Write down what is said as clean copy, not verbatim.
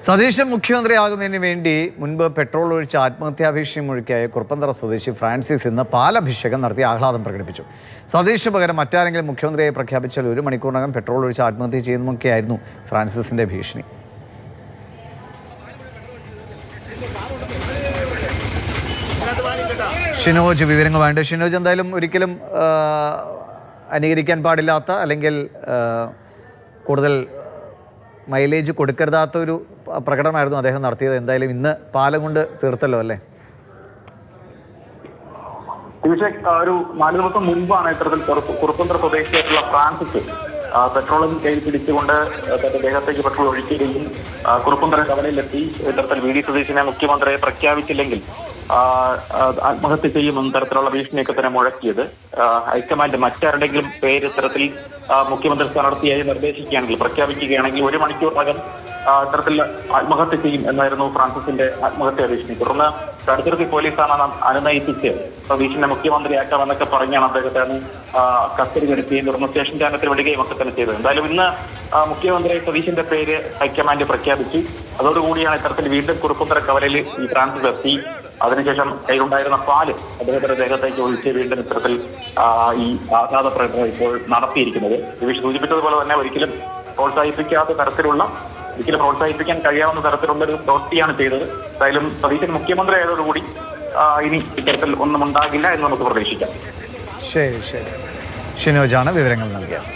സതീശൻ മുഖ്യമന്ത്രിയാകുന്നതിന് വേണ്ടി മുൻപ് പെട്രോൾ ഒഴിച്ച് ആത്മഹത്യാഭീഷണി മുഴുക്കിയായ കുറുപ്പന്തറ സ്വദേശി ഫ്രാൻസിസ് ഇന്ന് പാലഭിഷേകം നടത്തി ആഹ്ലാദം പ്രകടിപ്പിച്ചു. സതീശന് പകരം മറ്റാരെങ്കിലും മുഖ്യമന്ത്രിയായി പ്രഖ്യാപിച്ചാൽ 1 മണിക്കൂറിനകം പെട്രോൾ ഒഴിച്ച് ആത്മഹത്യ ചെയ്യുന്നതൊക്കെയായിരുന്നു ഫ്രാൻസിസിന്റെ ഭീഷണി. ഷിനോജ് വിവരങ്ങൾ വേണ്ട. ഷിനോജ്, എന്തായാലും ഒരിക്കലും അനുകരിക്കാൻ പാടില്ലാത്ത അല്ലെങ്കിൽ കൂടുതൽ മൈലേജ് കൊടുക്കരുതാത്തൊരു പ്രകടനമായിരുന്നു അദ്ദേഹം നടത്തിയത്. എന്തായാലും ഇന്ന് പാലം കൊണ്ട് തീർത്തല്ലോ അല്ലേ? ഒരു 4 ദിവസം മുൻപാണ് ഇത്തരത്തിൽ കുറുപ്പന്തറ സ്വദേശിയായിട്ടുള്ള ഫ്രാൻസിസ് പെട്രോളും കയ്യിൽ പിടിച്ചുകൊണ്ട് തന്റെ ദേഹത്തേക്ക് പെട്രോൾ ഒഴിക്കുകയും കുറുപ്പന്തറ കവലയിലെത്തി ഇത്തരത്തിൽ വി ഡി സതീശനെ മുഖ്യമന്ത്രിയെ പ്രഖ്യാപിച്ചില്ലെങ്കിൽ ആത്മഹത്യ ചെയ്യുമെന്ന തരത്തിലുള്ള ഭീഷണിയൊക്കെ തന്നെ മുഴക്കിയത്. ഹൈക്കമാൻഡ് മറ്റാരുടെങ്കിലും പേര് ഇത്തരത്തിൽ മുഖ്യമന്ത്രി സ്ഥാനാർത്ഥിയായി നിർദ്ദേശിക്കുകയാണെങ്കിൽ, പ്രഖ്യാപിക്കുകയാണെങ്കിൽ 1 മണിക്കൂറിനകം ഇത്തരത്തിൽ ആത്മഹത്യ ചെയ്യും എന്നായിരുന്നു ഫ്രാൻസിസിന്റെ ആത്മഹത്യാ ഭീഷണി. തുടർന്ന് കടുത്തുരുത്തി പോലീസാണ് അനുനയിപ്പിച്ച് സതീശനെ മുഖ്യമന്ത്രിയാക്കാമെന്നൊക്കെ പറഞ്ഞാണ് അദ്ദേഹത്തെ കസ്റ്റഡിയിലെടുക്കുകയും തുടർന്ന് സ്റ്റേഷൻ ജാമ്യത്തിൽ വിടുകയും ഒക്കെ തന്നെ ചെയ്തത്. എന്തായാലും ഇന്ന് മുഖ്യമന്ത്രി സതീശന്റെ പേര് ഹൈക്കമാൻഡ് പ്രഖ്യാപിച്ചു. അതോടുകൂടിയാണ് ഇത്തരത്തിൽ വീണ്ടും കുറുപ്പന്തറ കവലയിൽ ഈ ഫ്രാൻസിസ് എത്തി. അതിനുശേഷം കയ്യിലുണ്ടായിരുന്ന പാല് അദ്ദേഹത്തിന്റെ ദേഹത്തേക്ക് ഒഴിച്ച് വീണ്ടും ഇത്തരത്തിൽ ഈ ആഹ്ലാദ പ്രകടനം ഇപ്പോൾ നടത്തിയിരിക്കുന്നത്. രവീഷ് സൂചിപ്പിച്ചതുപോലെ തന്നെ ഒരിക്കലും പ്രോത്സാഹിപ്പിക്കാൻ കഴിയാവുന്ന തരത്തിലുള്ള ഒരു പ്രവൃത്തിയാണ് ചെയ്തത്. എന്തായാലും സതീശൻ മുഖ്യമന്ത്രി ആയതോടുകൂടി ഇനി ഇത്തരത്തിൽ ഒന്നും ഉണ്ടാകില്ല എന്ന് നമുക്ക് പ്രതീക്ഷിക്കാം. ശരി, ഷിനോജാണ് വിവരങ്ങൾ നൽകിയത്.